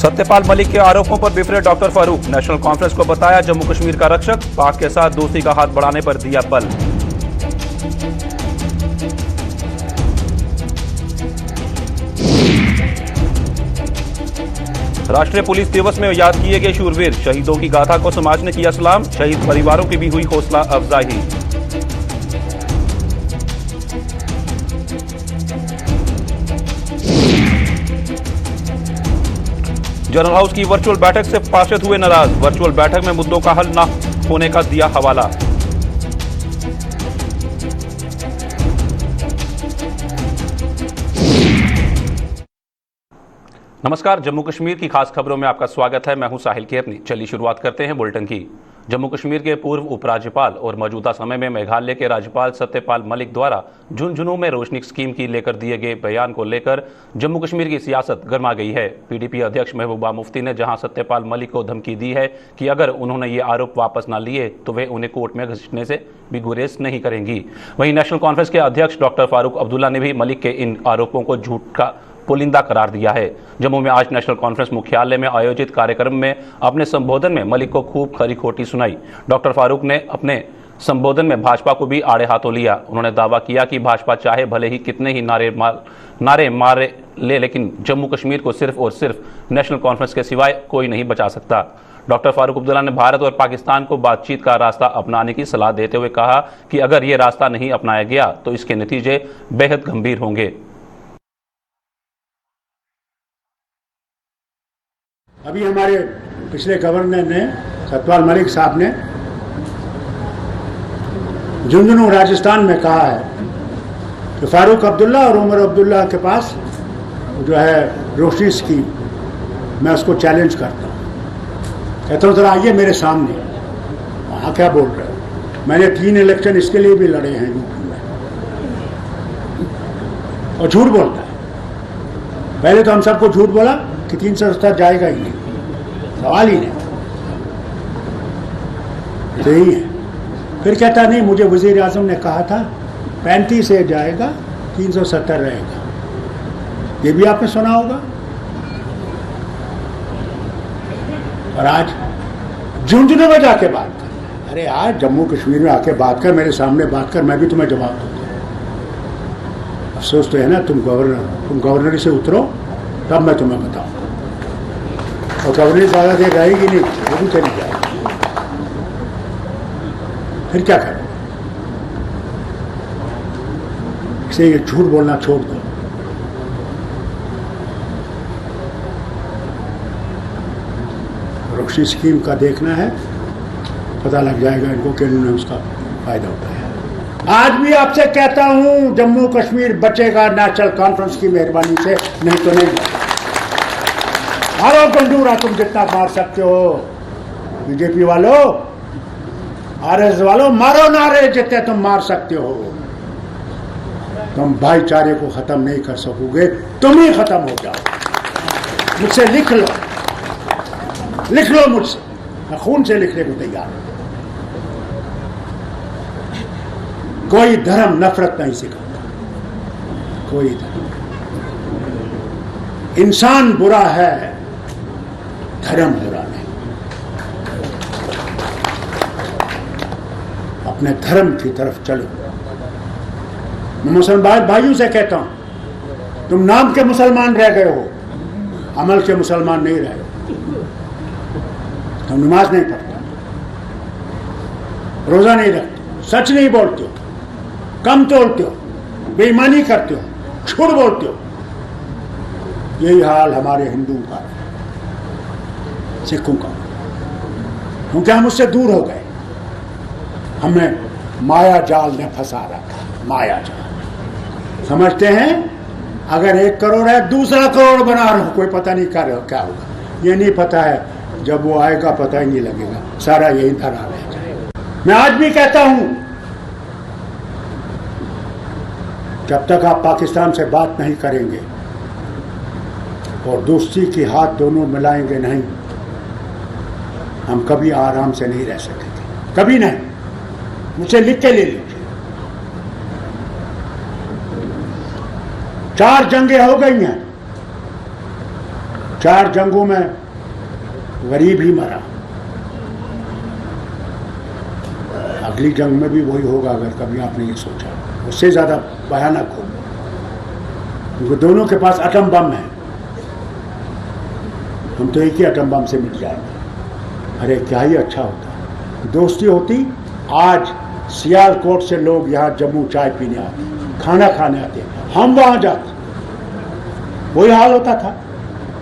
सत्यपाल मलिक के आरोपों पर बिफरे डॉक्टर फारूक। नेशनल कॉन्फ्रेंस को बताया जम्मू कश्मीर का रक्षक, पाक के साथ दोस्ती का हाथ बढ़ाने पर दिया बल। राष्ट्रीय पुलिस दिवस में याद किए गए शूरवीर, शहीदों की गाथा को समाज ने किया सलाम, शहीद परिवारों की भी हुई हौसला अफजाई। जनरल हाउस की वर्चुअल बैठक से पार्षद हुए नाराज, वर्चुअल बैठक में मुद्दों का हल न होने का दिया हवाला। नमस्कार, जम्मू कश्मीर की खास खबरों में आपका स्वागत है। मैं हूं साहिल केरनी। चलिए शुरुआत करते हैं बुलेटिन की। जम्मू कश्मीर के पूर्व उपराज्यपाल और मौजूदा समय में मेघालय के राज्यपाल सत्यपाल मलिक द्वारा झुंझुनू में रोशनी स्कीम की लेकर दिए गए बयान को लेकर जम्मू कश्मीर की सियासत गर्मा गई है। पीडीपी अध्यक्ष महबूबा मुफ्ती ने जहां सत्यपाल मलिक को धमकी दी है कि अगर उन्होंने ये आरोप वापस न लिए तो वे उन्हें कोर्ट में घसीटने से भी गुरेज नहीं करेंगी, वहीं नेशनल कॉन्फ्रेंस के अध्यक्ष डॉक्टर फारूक अब्दुल्ला ने भी मलिक के इन आरोपों को झूठ का पुलिंदा करार दिया है। जम्मू में आज नेशनल कॉन्फ्रेंस मुख्यालय में आयोजित कार्यक्रम में अपने संबोधन में मलिक को खूब खरी खोटी सुनाई। डॉक्टर फारूक ने अपने संबोधन में भाजपा को भी आड़े हाथों लिया। उन्होंने दावा किया कि भाजपा चाहे भले ही कितने ही नारे मारे ले, लेकिन जम्मू कश्मीर को सिर्फ और सिर्फ नेशनल कॉन्फ्रेंस के सिवाय कोई नहीं बचा सकता। डॉक्टर फारूक अब्दुल्ला ने भारत और पाकिस्तान को बातचीत का रास्ता अपनाने की सलाह देते हुए कहा कि अगर ये रास्ता नहीं अपनाया गया तो इसके नतीजे बेहद गंभीर होंगे। अभी हमारे पिछले गवर्नर ने सत्यपाल मलिक साहब ने झुंझुनू राजस्थान में कहा है कि फारूक अब्दुल्ला और उमर अब्दुल्ला के पास जो है रोशनी स्कीम, मैं उसको चैलेंज करता हूँ। कहता हूँ जरा आइए मेरे सामने, वहाँ क्या बोल रहे हो। मैंने 3 इलेक्शन इसके लिए भी लड़े हैं यूपी में, और झूठ बोलता है। पहले तो हम सबको झूठ बोला कि 370 जाएगा ही नहीं, सवाल ही नहीं, यही है। फिर कहता नहीं, मुझे वजीर आजम ने कहा था 35 से जाएगा, 370 रहेगा। ये भी आपने सुना होगा। और आज झुंझुनू में जाके बात कर, अरे आज जम्मू कश्मीर में आके बात कर, मेरे सामने बात कर, मैं भी तुम्हें जवाब दूंगा। अफसोस तो है ना, तुम गवर्नर से उतरो तब मैं तुम्हें बताऊं। और गवर्नर ज़्यादा देर रहेगी नहीं, वो भी चली जाएगी। फिर क्या करो, इसे ये झूठ बोलना छोड़ दो। रोशनी स्कीम का देखना है, पता लग जाएगा इनको कि इन्होंने उसका फायदा उठाया। आज भी आपसे कहता हूं, जम्मू कश्मीर बचेगा नेशनल कॉन्फ्रेंस की मेहरबानी से, नहीं तो नहीं। मारो गंडूरा, तुम जितना मार सकते हो। बीजेपी वालों, आरएस वालों, मारो नारे जितने तुम मार सकते हो। तुम भाईचारे को खत्म नहीं कर सकोगे, तुम ही खत्म हो जाओ। मुझसे लिख लो, लिख लो मुझसे, मैं खून से लिखने को तैयार हूं। कोई धर्म नफरत नहीं सिखाता, कोई धर्म। इंसान बुरा है, धर्म बुरा नहीं। अपने धर्म की तरफ चलो। मैं मुसलमान भाइयों से कहता हूं, तुम नाम के मुसलमान रह गए हो, अमल के मुसलमान नहीं रहे। तुम नमाज नहीं पढ़ते, रोजा नहीं रखते, सच नहीं बोलते हो, कम तोड़ते हो, बेईमानी करते हो, झूठ बोलते हो। यही हाल हमारे हिंदुओं का, सिखों का, क्योंकि हम उससे दूर हो गए। हमें माया जाल ने फंसा रखा, माया जाल। समझते हैं अगर 1 करोड़ है, दूसरा करोड़ बना रहे हो, कोई पता नहीं कर रहे हो क्या होगा। ये नहीं पता है, जब वो आएगा पता ही नहीं लगेगा, सारा यही धरा रह जाएगा। मैं आज भी कहता हूं, जब तक आप पाकिस्तान से बात नहीं करेंगे और दोस्ती के हाथ दोनों मिलाएंगे नहीं, हम कभी आराम से नहीं रह सकेंगे, कभी नहीं। मुझे लिख के ले लीजिए। 4 जंगें हो गई हैं, 4 जंगों में गरीब ही मरा, अगली जंग में भी वही होगा अगर कभी आपने ये सोचा। उससे ज़्यादा भयानक होगा, क्योंकि दोनों के पास एटम बम है। हम तो एक ही एटम बम से मिट जाएंगे। अरे क्या ही अच्छा होता, दोस्ती होती। आज सियालकोट से लोग यहाँ जम्मू चाय पीने आते, खाना खाने आते, हम वहाँ जाते। वही हाल होता था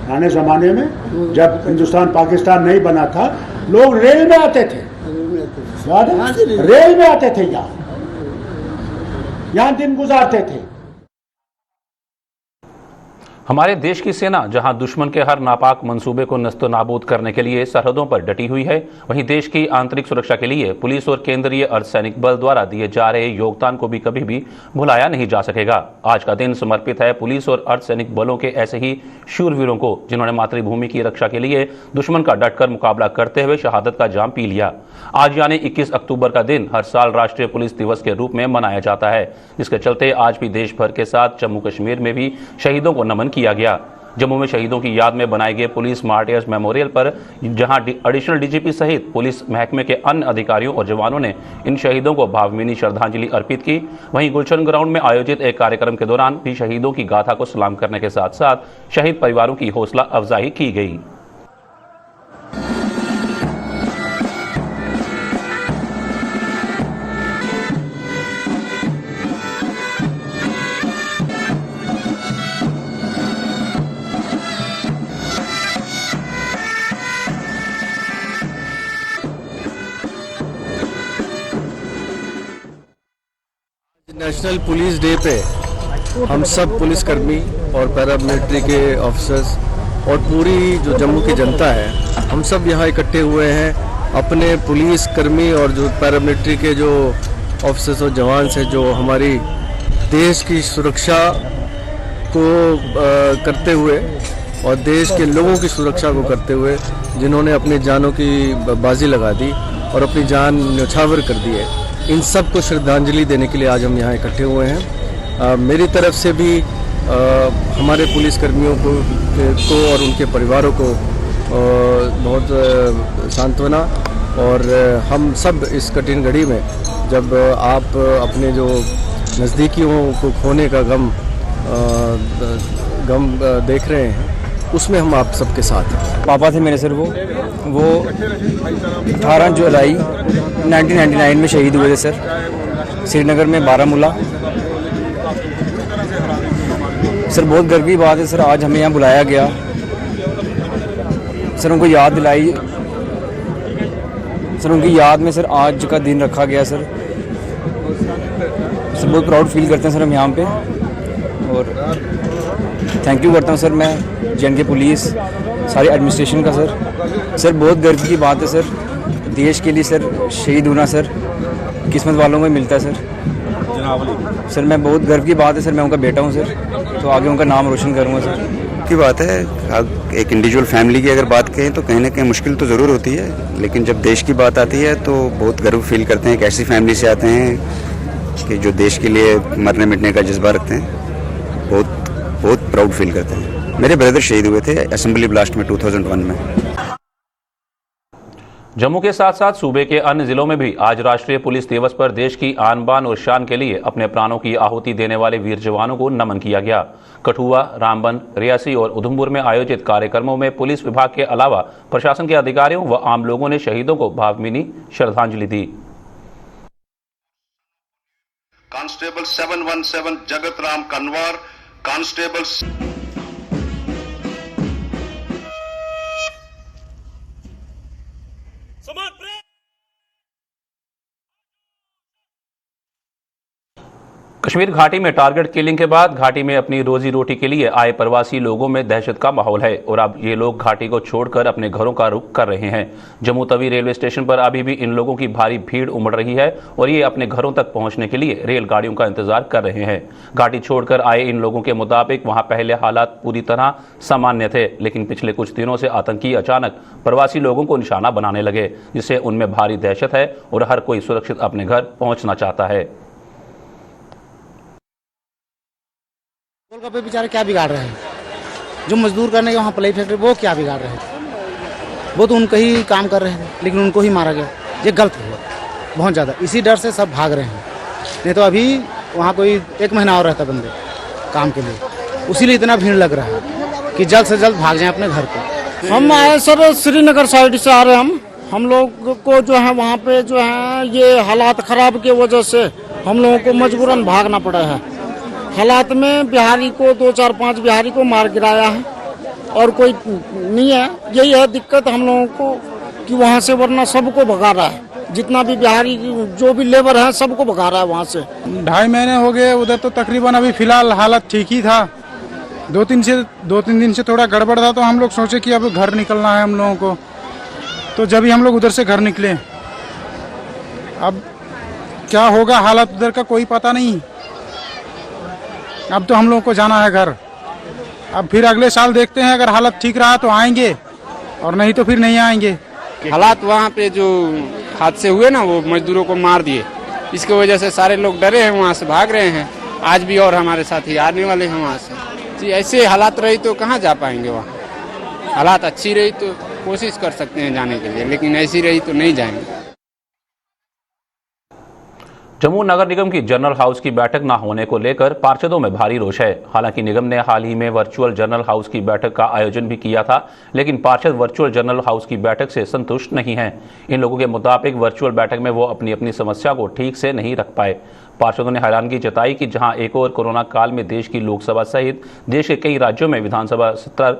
पुराने ज़माने में, जब हिंदुस्तान पाकिस्तान नहीं बना था। लोग रेल में आते थे, रेल में आते थे, यहाँ दिन गुजारते थे। हमारे देश की सेना जहां दुश्मन के हर नापाक मंसूबे को नस्तो नाबूद करने के लिए सरहदों पर डटी हुई है, वहीं देश की आंतरिक सुरक्षा के लिए पुलिस और केंद्रीय अर्धसैनिक बल द्वारा दिए जा रहे योगदान को भी कभी भी भुलाया नहीं जा सकेगा। आज का दिन समर्पित है पुलिस और अर्धसैनिक बलों के ऐसे ही शूरवीरों को, जिन्होंने मातृभूमि की रक्षा के लिए दुश्मन का डटकर मुकाबला करते हुए शहादत का जाम पी लिया। आज यानी 21 अक्टूबर का दिन हर साल राष्ट्रीय पुलिस दिवस के रूप में मनाया जाता है, जिसके चलते आज भी देश भर के साथ जम्मू कश्मीर में भी शहीदों को नमन किया गया। जम्मू में शहीदों की याद में बनाए गए पुलिस मार्टियर्स मेमोरियल पर जहां एडिशनल डीजीपी सहित पुलिस महकमे के अन्य अधिकारियों और जवानों ने इन शहीदों को भावभीनी श्रद्धांजलि अर्पित की, वहीं गुलशन ग्राउंड में आयोजित एक कार्यक्रम के दौरान भी शहीदों की गाथा को सलाम करने के साथ साथ शहीद परिवारों की हौसला अफजाई की गई। नेशनल पुलिस डे पे हम सब पुलिसकर्मी और पैरामिलिट्री के ऑफिसर्स और पूरी जो जम्मू की जनता है, हम सब यहाँ इकट्ठे हुए हैं अपने पुलिस कर्मी और जो पैरामिलिट्री के जो ऑफिसर्स और जवान से जो हमारी देश की सुरक्षा को करते हुए और देश के लोगों की सुरक्षा को करते हुए जिन्होंने अपनी जानों की बाजी लगा दी और अपनी जान न्यौछावर कर दी है, इन सब को श्रद्धांजलि देने के लिए आज हम यहाँ इकट्ठे हुए हैं। मेरी तरफ से भी हमारे पुलिसकर्मियों को और उनके परिवारों को बहुत सांत्वना, और हम सब इस कठिन घड़ी में जब आप अपने जो नज़दीकियों को खोने का गम देख रहे हैं, उसमें हम आप सबके साथ हैं। पापा थे मेरे सर, वो 18 जुलाई 1999 में शहीद हुए थे सर, श्रीनगर में बारामूला। सर बहुत गर्व की बात है सर, आज हमें यहाँ बुलाया गया, सर उनको याद दिलाई, सर उनकी याद में सर आज का दिन रखा गया सर। बहुत प्राउड फील करते हैं सर हम यहाँ पे, और थैंक यू करता हूँ सर मैं जे&के पुलिस, सारी एडमिनिस्ट्रेशन का सर बहुत गर्व की बात है सर, देश के लिए सर शहीद होना सर किस्मत वालों में मिलता है सर। सर मैं बहुत गर्व की बात है सर, मैं उनका बेटा हूँ सर, तो आगे उनका नाम रोशन करूँगा सर। की बात है, एक इंडिविजुअल फैमिली की अगर बात करें तो कहीं ना कहीं मुश्किल तो ज़रूर होती है, लेकिन जब देश की बात आती है तो बहुत गर्व फील करते हैं। एक ऐसी फैमिली से आते हैं कि जो देश के लिए मरने मिटने का जज्बा रखते हैं, बहुत प्राउड फील करते हैं। मेरे ब्रदर शहीद हुए थे असेंबली ब्लास्ट में 2001 में। जम्मू के साथ साथ सूबे के अन्य जिलों में भी आज राष्ट्रीय पुलिस दिवस पर देश की आन बान और शान के लिए अपने प्राणों की आहुति देने वाले वीर जवानों को नमन किया गया। कठुआ, रामबन, रियासी और उधमपुर में आयोजित कार्यक्रमों में पुलिस विभाग के अलावा प्रशासन के अधिकारियों व आम लोगों ने शहीदों को भावभीनी श्रद्धांजलि दी। कांस्टेबल 717 जगत राम कनवार, कांस्टेबल कश्मीर घाटी में टारगेट किलिंग के बाद घाटी में अपनी रोजी रोटी के लिए आए प्रवासी लोगों में दहशत का माहौल है और अब ये लोग घाटी को छोड़कर अपने घरों का रुख कर रहे हैं। जम्मू तवी रेलवे स्टेशन पर अभी भी इन लोगों की भारी भीड़ उमड़ रही है और ये अपने घरों तक पहुंचने के लिए रेलगाड़ियों का इंतजार कर रहे हैं। घाटी छोड़कर आए इन लोगों के मुताबिक वहां पहले हालात पूरी तरह सामान्य थे, लेकिन पिछले कुछ दिनों से आतंकी अचानक प्रवासी लोगों को निशाना बनाने लगे, जिससे उनमें भारी दहशत है और हर कोई सुरक्षित अपने घर पहुंचना चाहता है। गोलगप्पे बेचारे क्या बिगाड़ रहे हैं, जो मजदूर करने के वहाँ प्लाई फैक्ट्री, वो क्या बिगाड़ रहे थे? वो तो उनका ही काम कर रहे थे, लेकिन उनको ही मारा गया। ये गलत हुआ बहुत ज़्यादा। इसी डर से सब भाग रहे हैं, नहीं तो अभी वहाँ कोई 1 महीना और रहता बंदे काम के लिए। उसीलिए इतना भीड़ लग रहा है कि जल्द से जल्द भाग जाएं अपने घर को। हम आए सर श्रीनगर साइड से आ रहे हैं। हम लोग को जो है वहाँ पे जो है ये हालात ख़राब की वजह से हम लोगों को मजबूरन भागना पड़ा है। हालात में बिहारी को 2-4-5 बिहारी को मार गिराया है और कोई नहीं है। यही है दिक्कत हम लोगों को कि वहाँ से, वरना सबको भगा रहा है। जितना भी बिहारी जो भी लेबर है सबको भगा रहा है वहाँ से। 2.5 महीने हो गए उधर, तो तकरीबन अभी फिलहाल हालत ठीक ही था। 2-3 दिन से थोड़ा गड़बड़ था, तो हम लोग सोचे कि अब घर निकलना है हम लोगों को। तो जब ही हम लोग उधर से घर निकले, अब क्या होगा हालत उधर का कोई पता नहीं। अब तो हम लोगों को जाना है घर। अब फिर अगले साल देखते हैं, अगर हालत ठीक रहा तो आएंगे और नहीं तो फिर नहीं आएंगे। हालात वहाँ पे जो हादसे हुए ना, वो मजदूरों को मार दिए, इसकी वजह से सारे लोग डरे हैं, वहाँ से भाग रहे हैं। आज भी और हमारे साथी आने वाले हैं वहाँ से। जी ऐसे हालात रही तो कहाँ जा पाएंगे वहाँ। हालात अच्छी रही तो कोशिश कर सकते हैं जाने के लिए, लेकिन ऐसी रही तो नहीं जाएंगे। जम्मू नगर निगम की जनरल हाउस की बैठक न होने को लेकर पार्षदों में भारी रोष है। हालांकि निगम ने हाल ही में वर्चुअल जनरल हाउस की बैठक का आयोजन भी किया था, लेकिन पार्षद वर्चुअल जनरल हाउस की बैठक से संतुष्ट नहीं हैं। इन लोगों के मुताबिक वर्चुअल बैठक में वो अपनी अपनी समस्या को ठीक से नहीं रख पाए। पार्षदों ने हैरानगी जताई कि जहां एक और कोरोना काल में देश की लोकसभा सहित देश के कई राज्यों में विधानसभा सत्र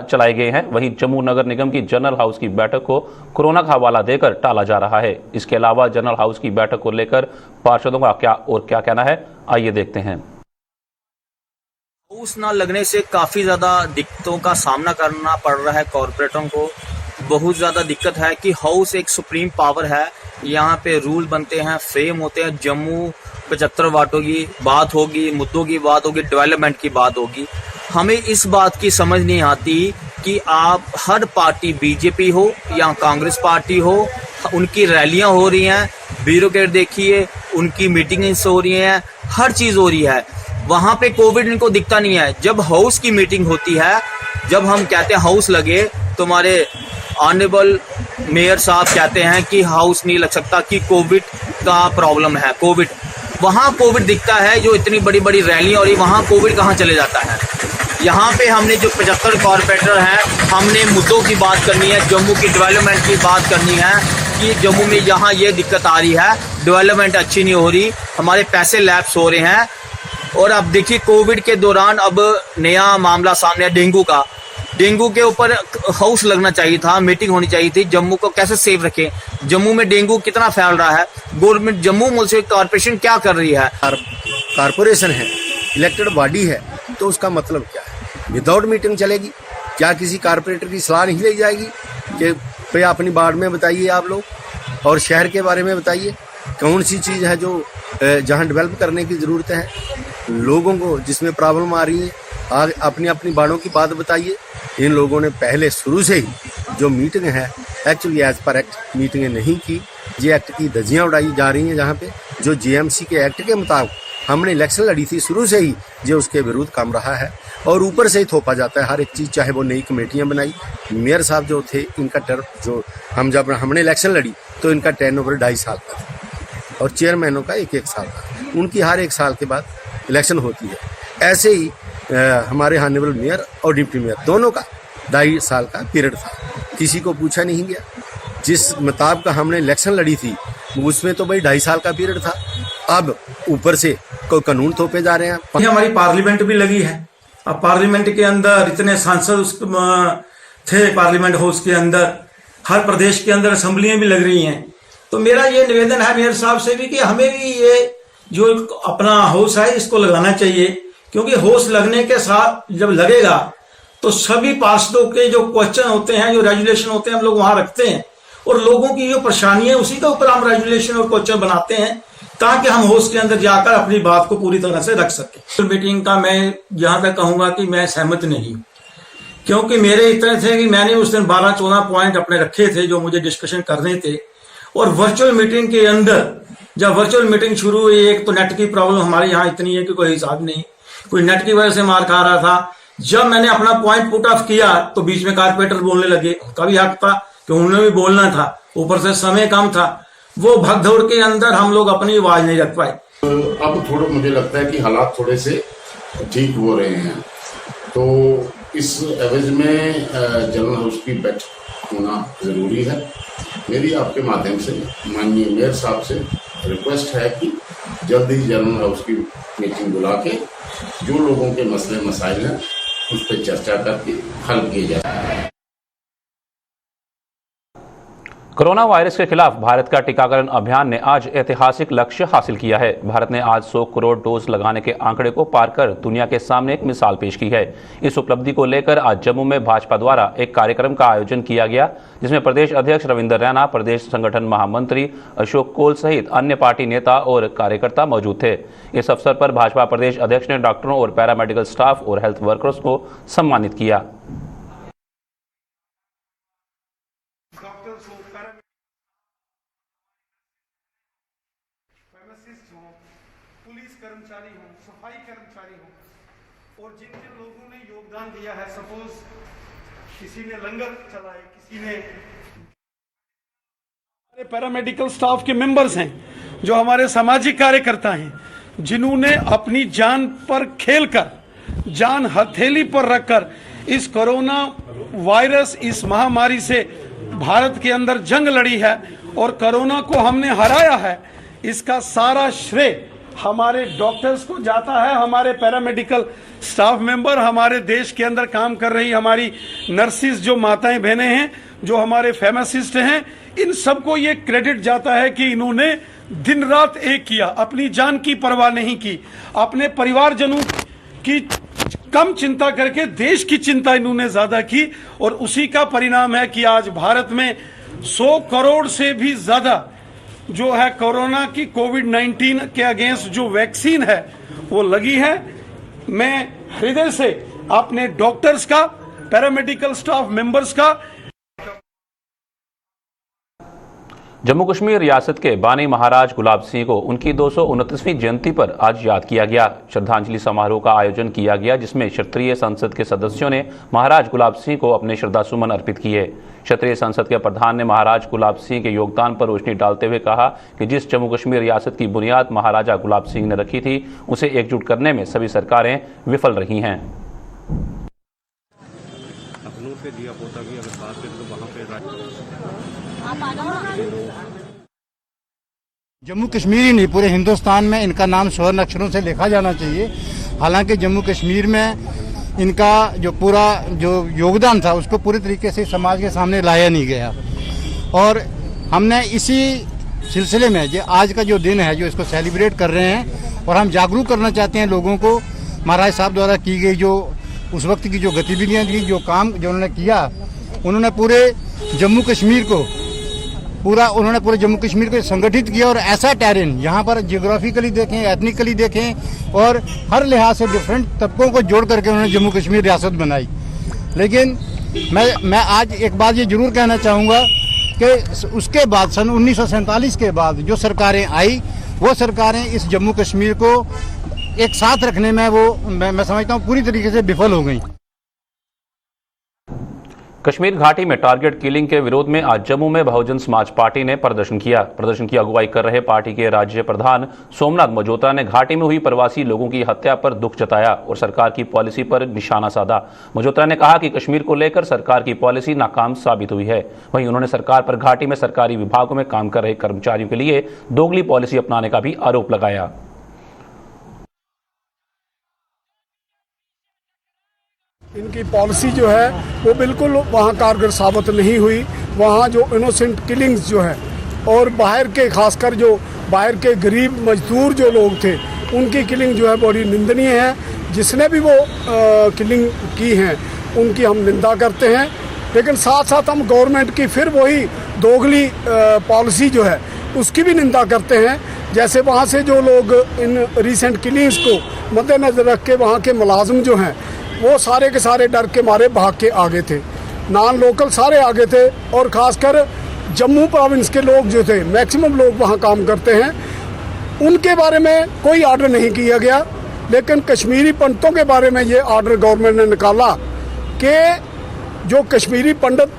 चलाए गए हैं, वहीं जम्मू नगर निगम की जनरल हाउस की बैठक को कोरोना का हवाला देकर टाला जा रहा है। इसके अलावा जनरल हाउस की बैठक को लेकर पार्षदों का क्या कहना है, आइए देखते हैं। हाउस ना लगने से काफी ज्यादा दिक्कतों का सामना करना पड़ रहा है कॉर्पोरेटों को। बहुत ज्यादा दिक्कत है कि हाउस एक सुप्रीम पावर है, यहाँ पे रूल बनते हैं, फ्रेम होते हैं। जम्मू 75 वाटों की बात होगी, मुद्दों की बात होगी, डेवलपमेंट की बात होगी। हमें इस बात की समझ नहीं आती कि आप हर पार्टी, बीजेपी हो या कांग्रेस पार्टी हो, उनकी रैलियां हो रही हैं, ब्यूरोक्रेट देखिए, उनकी मीटिंग्स हो रही हैं, हर चीज हो रही है। वहां पे कोविड इनको दिखता नहीं है। जब हाउस की मीटिंग होती है, जब हम कहते हैं हाउस लगे, तुम्हारे ऑनरेबल मेयर साहब कहते हैं कि हाउस नहीं लग सकता कि कोविड का प्रॉब्लम है। कोविड, वहां कोविड दिखता है। जो इतनी बड़ी बड़ी रैली और वहां कोविड कहाँ चले जाता है। यहाँ पे हमने जो 75 कॉर्पोरेटर हैं, हमने मुद्दों की बात करनी है, जम्मू की डेवलपमेंट की बात करनी है कि जम्मू में यहाँ ये दिक्कत आ रही है, डेवलपमेंट अच्छी नहीं हो रही, हमारे पैसे लैप्स हो रहे हैं। और अब देखिए कोविड के दौरान अब नया मामला सामने है डेंगू का। डेंगू के ऊपर हाउस लगना चाहिए था, मीटिंग होनी चाहिए थी। जम्मू को कैसे सेफ रखें, जम्मू में डेंगू कितना फैल रहा है, गवर्नमेंट जम्मू म्युनिसिपल कॉर्पोरेशन क्या कर रही है। कारपोरेशन है, इलेक्टेड बॉडी है, तो उसका मतलब क्या है? विदाउट मीटिंग चलेगी क्या? किसी कारपोरेटर की सलाह नहीं ली जाएगी कि भाई अपनी वार्ड में बताइए आप लोग, और शहर के बारे में बताइए कौन सी चीज़ है जो जहां डेवलप करने की ज़रूरत है, लोगों को जिसमें प्रॉब्लम आ रही है, आज अपनी अपनी वार्डों की बात बताइए। इन लोगों ने पहले शुरू से ही जो मीटिंग है, एक्चुअली एज पर एक्ट मीटिंगें नहीं की। ये एक्ट की धज्जियाँ उड़ाई जा रही हैं। जहाँ पे जो जीएमसी के एक्ट के मुताबिक हमने इलेक्शन लड़ी थी, शुरू से ही जो उसके विरुद्ध काम रहा है, और ऊपर से ही थोपा जाता है हर एक चीज़। चाहे वो नई कमेटियाँ बनाई, मेयर साहब जो थे, इनका टर्म जो जब हमने इलेक्शन लड़ी तो इनका टर्नओवर 2.5 साल का था, और चेयरमैनों का 1-1 साल का। उनकी हर 1 साल के बाद इलेक्शन होती है। ऐसे ही हमारे हानेबल मेयर और डिप्टी मेयर दोनों का 2.5 साल का पीरियड था, किसी को पूछा नहीं गया। जिस मुताबिक हमने इलेक्शन लड़ी थी उसमें तो भाई 2.5 साल का पीरियड था। अब ऊपर से कोई कानून थोपे जा रहे हैं। हमारी पार्लियामेंट भी लगी है। अब पार्लियामेंट के अंदर इतने सांसद थे, पार्लियामेंट हाउस के अंदर हर प्रदेश के अंदर असेंबलियां भी लग रही हैं। तो मेरा ये निवेदन है मेयर साहब से भी कि हमें भी ये जो अपना हाउस है इसको लगाना चाहिए, क्योंकि हाउस लगने के साथ जब लगेगा तो सभी पार्षदों के जो क्वेश्चन होते हैं, जो रेजुलेशन होते हैं, हम लोग वहां रखते हैं, और लोगों की जो परेशानी है उसी के ऊपर हम रेजुलेशन और क्वेश्चन बनाते हैं, ताकि हम हाउस के अंदर जाकर अपनी बात को पूरी तरह से रख सकें। मीटिंग का मैं यहां तक कहूंगा कि मैं सहमत नहीं हूं, क्योंकि मेरे इतने थे कि मैंने उस दिन 12-14 पॉइंट अपने रखे थे जो मुझे डिस्कशन करने थे। और वर्चुअल मीटिंग के अंदर जब वर्चुअल मीटिंग शुरू हुई, एक तो नेट की प्रॉब्लम हमारे यहाँ इतनी है कि कोई हिसाब नहीं, कोई नेट की वजह से मार खा रहा था, जब मैंने अपना पॉइंट पुट ऑफ किया तो बीच में कारपोरेटर बोलने लगे। उनका भी हक था कि उन्हें भी बोलना था, ऊपर से समय कम था। वो भगदौड़ के अंदर हम लोग अपनी आवाज नहीं रख पाए। अब थोड़ा मुझे लगता है कि हालात थोड़े से ठीक हो रहे हैं, तो इस एवज में जनरल हाउस की बैठक होना जरूरी है। मेरी आपके माध्यम से माननीय मेयर साहब से रिक्वेस्ट है कि जल्द ही जनरल हाउस की मीटिंग बुला के जो लोगों के मसले मसाइल हैं उस पर चर्चा करके हल किए जाए। कोरोना वायरस के खिलाफ भारत का टीकाकरण अभियान ने आज ऐतिहासिक लक्ष्य हासिल किया है। भारत ने आज 100 करोड़ डोज लगाने के आंकड़े को पार कर दुनिया के सामने एक मिसाल पेश की है। इस उपलब्धि को लेकर आज जम्मू में भाजपा द्वारा एक कार्यक्रम का आयोजन किया गया, जिसमें प्रदेश अध्यक्ष रविंद्र रैना, प्रदेश संगठन महामंत्री अशोक कोल सहित अन्य पार्टी नेता और कार्यकर्ता मौजूद थे। इस अवसर पर भाजपा प्रदेश अध्यक्ष ने डॉक्टरों और पैरामेडिकल स्टाफ और हेल्थ वर्कर्स को सम्मानित किया। पुलिस कर्मचारी हों, सफाई कर्मचारी हों, और जिन जिन लोगों ने योगदान दिया है, सपोज किसी ने लंगर चलाए, किसी ने हमारे पैरामेडिकल स्टाफ के मेंबर्स हैं, जो हमारे सामाजिक कार्यकर्ता हैं, जिन्होंने अपनी जान पर खेलकर, जान हथेली पर रखकर इस कोरोना वायरस, इस महामारी से भारत के अंदर जंग लड़ी है और कोरोना को हमने हराया है। इसका सारा श्रेय हमारे डॉक्टर्स को जाता है, हमारे पैरामेडिकल स्टाफ मेंबर, हमारे देश के अंदर काम कर रही हमारी नर्सिस, जो माताएं बहनें हैं, जो हमारे फार्मासिस्ट हैं, इन सबको ये क्रेडिट जाता है कि इन्होंने दिन रात एक किया, अपनी जान की परवाह नहीं की, अपने परिवारजनों की कम चिंता करके देश की चिंता इन्होंने ज्यादा की, और उसी का परिणाम है कि आज भारत में 100 करोड़ से भी ज्यादा जो है कोरोना की कोविड-19 के अगेंस्ट जो वैक्सीन है वो लगी है। मैं हृदय से अपने डॉक्टर्स का, पैरामेडिकल स्टाफ मेंबर्स का, जम्मू कश्मीर रियासत के बानी महाराज गुलाब सिंह को उनकी 229वीं जयंती पर आज याद किया गया। श्रद्धांजलि समारोह का आयोजन किया गया, जिसमें क्षत्रिय संसद के सदस्यों ने महाराज गुलाब सिंह को अपने श्रद्धासुमन अर्पित किए। क्षत्रिय संसद के प्रधान ने महाराज गुलाब सिंह के योगदान पर रोशनी डालते हुए कहा कि जिस जम्मू कश्मीर रियासत की बुनियाद महाराजा गुलाब सिंह ने रखी थी, उसे एकजुट करने में सभी सरकारें विफल रही हैं। जम्मू कश्मीर ही नहीं, पूरे हिंदुस्तान में इनका नाम स्वर्ण अक्षरों से लिखा जाना चाहिए। हालांकि जम्मू कश्मीर में इनका जो पूरा जो योगदान था उसको पूरी तरीके से समाज के सामने लाया नहीं गया, और हमने इसी सिलसिले में जो आज का जो दिन है, जो इसको सेलिब्रेट कर रहे हैं, और हम जागरूक करना चाहते हैं लोगों को। महाराज साहब द्वारा की गई जो उस वक्त की जो गतिविधियाँ थी, जो काम जो उन्होंने किया, उन्होंने पूरे जम्मू कश्मीर को पूरे जम्मू कश्मीर को संगठित किया, और ऐसा टेरेन यहाँ पर जियोग्राफिकली देखें, एथनिकली देखें, और हर लिहाज से डिफरेंट तबकों को जोड़ करके उन्होंने जम्मू कश्मीर रियासत बनाई। लेकिन मैं आज एक बात ये जरूर कहना चाहूँगा कि उसके बाद सन 1947 के बाद जो सरकारें आई, वो सरकारें इस जम्मू कश्मीर को एक साथ रखने में मैं समझता हूँ पूरी तरीके से विफल हो गई। कश्मीर घाटी में टारगेट किलिंग के विरोध में आज जम्मू में बहुजन समाज पार्टी ने प्रदर्शन किया। प्रदर्शन की अगुवाई कर रहे पार्टी के राज्य प्रधान सोमनाथ मजोत्रा ने घाटी में हुई प्रवासी लोगों की हत्या पर दुख जताया और सरकार की पॉलिसी पर निशाना साधा। मजोत्रा ने कहा कि कश्मीर को लेकर सरकार की पॉलिसी नाकाम साबित हुई है। वहीं उन्होंने सरकार पर घाटी में सरकारी विभागों में काम कर रहे कर्मचारियों के लिए दोगली पॉलिसी अपनाने का भी आरोप लगाया। इनकी पॉलिसी जो है वो बिल्कुल वहाँ कारगर साबित नहीं हुई। वहाँ जो इनोसेंट किलिंग्स जो है, और बाहर के खासकर जो बाहर के गरीब मजदूर जो लोग थे, उनकी किलिंग जो है बड़ी निंदनीय है। जिसने भी वो किलिंग की हैं उनकी हम निंदा करते हैं, लेकिन साथ साथ हम गवर्नमेंट की फिर वही दोगली पॉलिसी जो है उसकी भी निंदा करते हैं। जैसे वहाँ से जो लोग इन रिसेंट किलिंग्स को मद्देनजर रख के वहाँ के मुलाजिम जो हैं वो सारे के सारे डर के मारे भाग के आगे थे, नॉन लोकल सारे आगे थे, और ख़ासकर जम्मू प्रोविंस के लोग जो थे, मैक्सिमम लोग वहाँ काम करते हैं, उनके बारे में कोई ऑर्डर नहीं किया गया। लेकिन कश्मीरी पंडितों के बारे में ये ऑर्डर गवर्नमेंट ने निकाला कि जो कश्मीरी पंडित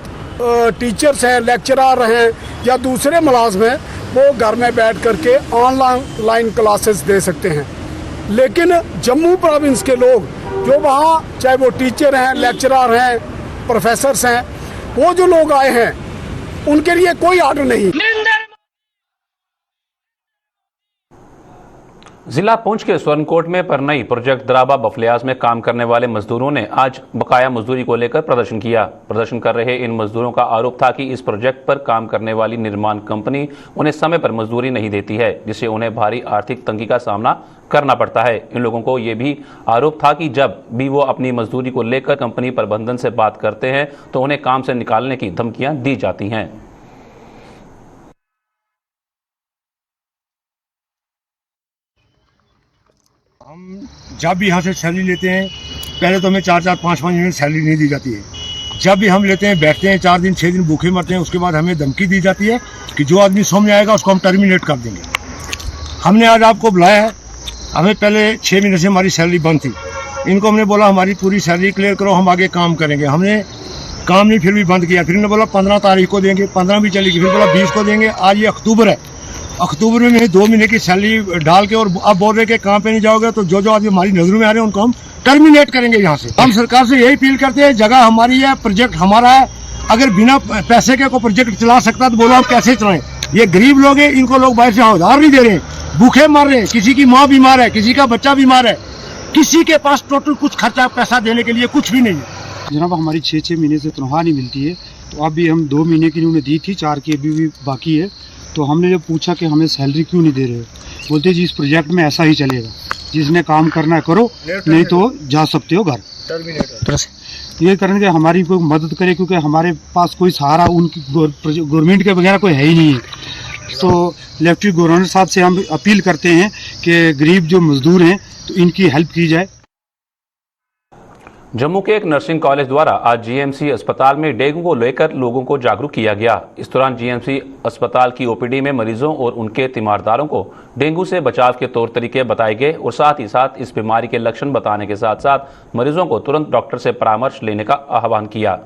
टीचर्स हैं, लेक्चरर हैं या दूसरे मुलाजिम हैं, वो घर में बैठ करके ऑनलाइन क्लासेस दे सकते हैं। लेकिन जम्मू प्रोविंस के लोग जो वहाँ, चाहे वो टीचर हैं, लेक्चरर हैं, प्रोफेसर्स हैं, वो जो लोग आए हैं उनके लिए कोई ऑर्डर नहीं। जिला पुंछ के स्वर्णकोट में परनई प्रोजेक्ट द्राबा बफलियाज में काम करने वाले मजदूरों ने आज बकाया मजदूरी को लेकर प्रदर्शन किया। प्रदर्शन कर रहे इन मजदूरों का आरोप था कि इस प्रोजेक्ट पर काम करने वाली निर्माण कंपनी उन्हें समय पर मजदूरी नहीं देती है, जिससे उन्हें भारी आर्थिक तंगी का सामना करना पड़ता है। इन लोगों को ये भी आरोप था कि जब भी वो अपनी मजदूरी को लेकर कंपनी प्रबंधन से बात करते हैं तो उन्हें काम से निकालने की धमकियां दी जाती हैं। हम जब भी यहाँ से सैलरी लेते हैं, पहले तो हमें 4-4, 5-5 महीने सैलरी नहीं दी जाती है। जब भी हम लेते हैं, बैठते हैं 4 दिन 6 दिन भूखे मरते हैं, उसके बाद हमें धमकी दी जाती है कि जो आदमी सामने आएगा उसको हम टर्मिनेट कर देंगे। हमने आज आपको बुलाया है। हमें पहले 6 महीने से हमारी सैलरी बंद थी। इनको हमने बोला हमारी पूरी सैलरी क्लियर करो, हम आगे काम करेंगे। हमने काम नहीं फिर भी बंद किया। फिर इन्होंने बोला 15 तारीख को देंगे, 15 भी चलेगी, फिर बोला 20 को देंगे। आज ये अक्टूबर है, अक्टूबर में 2 महीने की सैलरी डाल के और अब बोल रहे कि काम पे नहीं जाओगे तो जो आदमी हमारी नजरों में आ रहे हैं उनको हम टर्मिनेट करेंगे यहाँ से। हम सरकार से यही अपील करते हैं, जगह हमारी है, प्रोजेक्ट हमारा है। अगर बिना पैसे के कोई प्रोजेक्ट चला सकता तो बोलो हम कैसे चलाएं। ये गरीब लोग हैं, इनको लोग बाहर से उधार नहीं दे रहे हैं, भूखे मर रहे हैं, किसी की माँ बीमार है, किसी का बच्चा बीमार है, किसी के पास टोटल कुछ खर्चा पैसा देने के लिए कुछ भी नहीं है। जनाब हमारी 6-6 महीने से तनख्वाह नहीं मिलती है, तो अभी हम 2 महीने की उन्होंने दी थी, 4 की अभी भी बाकी है। तो हमने जब पूछा कि हमें सैलरी क्यों नहीं दे रहे हो, बोलते जी इस प्रोजेक्ट में ऐसा ही चलेगा, जिसने काम करना है करो, नहीं तो जा सकते हो घर। ये करने के हमारी कोई मदद करे, क्योंकि हमारे पास कोई सहारा उनकी गवर्नमेंट के वगैरह कोई है ही नहीं है। तो लेफ्टिनेंट गवर्नर साहब से हम अपील करते हैं कि गरीब जो मजदूर हैं तो इनकी हेल्प की जाए। जम्मू के एक नर्सिंग कॉलेज द्वारा आज जीएमसी अस्पताल में डेंगू को लेकर लोगों को जागरूक किया गया। इस दौरान जीएमसी अस्पताल की ओपीडी में मरीजों और उनके तीमारदारों को डेंगू से बचाव के तौर तरीके बताए गए और साथ ही साथ इस बीमारी के लक्षण बताने के साथ साथ मरीजों को तुरंत डॉक्टर से परामर्श लेने का आह्वान किया।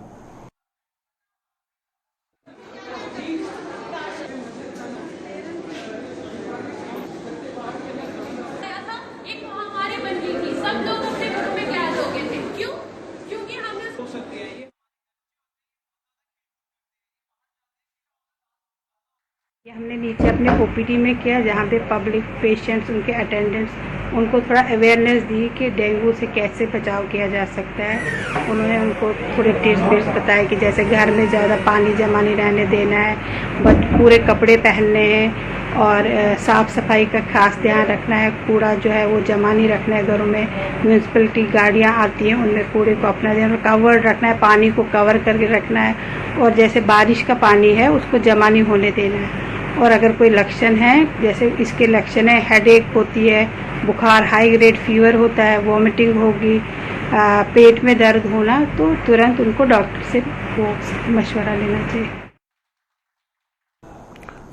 हमने नीचे अपने ओपीडी में किया, जहाँ पे पब्लिक पेशेंट्स, उनके अटेंडेंट्स, उनको थोड़ा अवेयरनेस दी कि डेंगू से कैसे बचाव किया जा सकता है। उन्होंने उनको थोड़े टिप्स बताए कि जैसे घर में ज़्यादा पानी जमा नहीं रहने देना है, बट पूरे कपड़े पहनने हैं और साफ़ सफाई का खास ध्यान रखना है। कूड़ा जो है वो जमा नहीं रखना है घरों में। म्यूनसिपलिटी गाड़ियाँ आती हैं, उनमें कूड़े को अपना ध्यान कवर रखना है, पानी को कवर करके रखना है और जैसे बारिश का पानी है उसको जमा नहीं होने देना है। और अगर कोई लक्षण है, जैसे इसके लक्षण है हेडेक होती है, बुखार, हाई ग्रेड फीवर होता है, वॉमिटिंग होगी, पेट में दर्द होना, तो तुरंत उनको डॉक्टर से वो मशवरा लेना चाहिए।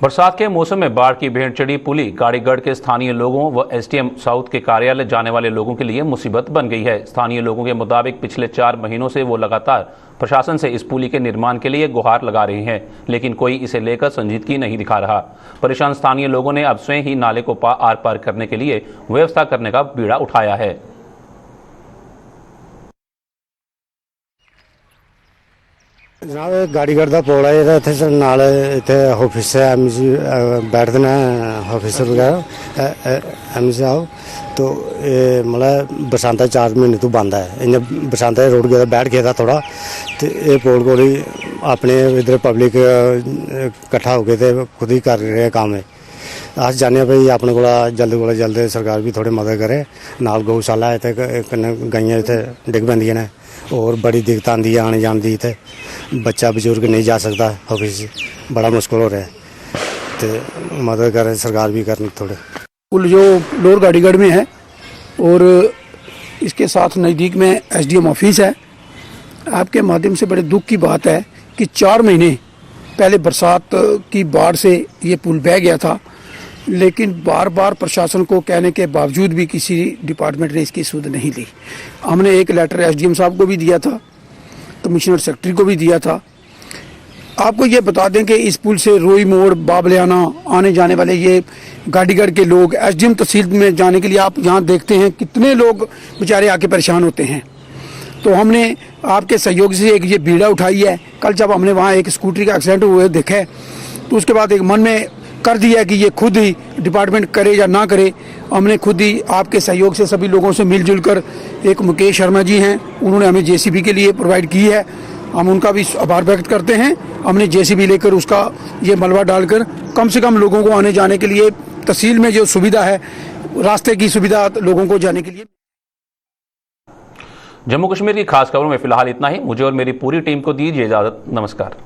बरसात के मौसम में बाढ़ की भेंट चढ़ी पुली गाड़ीगढ़ के स्थानीय लोगों व एसडीएम साउथ के कार्यालय जाने वाले लोगों के लिए मुसीबत बन गई है। स्थानीय लोगों के मुताबिक पिछले 4 महीनों से वो लगातार प्रशासन से इस पुली के निर्माण के लिए गुहार लगा रहे हैं, लेकिन कोई इसे लेकर संजीदगी नहीं दिखा रहा। परेशान स्थानीय लोगों ने अब स्वयं ही नाले को आर पार करने के लिए व्यवस्था करने का बीड़ा उठाया है। जनाब गाड़ीगढ़ का पुल है, इतने नाल इतने ऑफिस है, एमसी बैठते हैं ऑफिसर वगैरह एमसी साहब। तो ये मतलब बरसात 4 महीने तो बंद है, इ'यां बरसात रोड गया बैठ गया था थोड़ा, तो ये पुल को ही अपने इधर पब्लिक इकट्ठा हो गए थे खुद ही कर रहे काम है। अस चाहते भाई अपने को जल्द सरकार भी थोड़ी मदद करे। नाल गौशाला है, इतने गाइयां इतने डिग पैंदियां ने और बड़ी दिक्कत आती है आने जाने की। इतने बच्चा बुजुर्ग नहीं जा सकता ऑफिस, बड़ा मुश्किल हो रहा है, तो मदद करे सरकार भी करनी थोड़े। पुल जो लोअर गाड़ीगढ़ में है और इसके साथ नज़दीक में एसडीएम ऑफिस है। आपके माध्यम से बड़े दुख की बात है कि 4 महीने पहले बरसात की बाढ़ से ये पुल बह गया था, लेकिन बार बार प्रशासन को कहने के बावजूद भी किसी डिपार्टमेंट ने इसकी सुध नहीं ली। हमने एक लेटर एसडीएम साहब को भी दिया था, कमिश्नर सेक्रेटरी को भी दिया था। आपको ये बता दें कि इस पुल से रोई मोड़, बाबलियाना आने जाने वाले ये गाड़ीगढ़ के लोग एसडीएम तहसील में जाने के लिए आप यहाँ देखते हैं कितने लोग बेचारे आके परेशान होते हैं। तो हमने आपके सहयोग से एक ये बीड़ा उठाई है। कल जब हमने वहाँ एक स्कूटरी का एक्सीडेंट हुए देखे तो उसके बाद एक मन में कर दिया कि ये खुद ही डिपार्टमेंट करे या ना करे। हमने खुद ही आपके सहयोग से सभी लोगों से मिलजुल कर, एक मुकेश शर्मा जी हैं, उन्होंने हमें जेसीबी के लिए प्रोवाइड की है, हम उनका भी आभार व्यक्त करते हैं। हमने जेसीबी लेकर उसका ये मलबा डालकर कम से कम लोगों को आने जाने के लिए, तहसील में जो सुविधा है, रास्ते की सुविधा लोगों को जाने के लिए। जम्मू कश्मीर की खास खबरों में फिलहाल इतना ही। मुझे और मेरी पूरी टीम को दीजिए इजाजत। नमस्कार।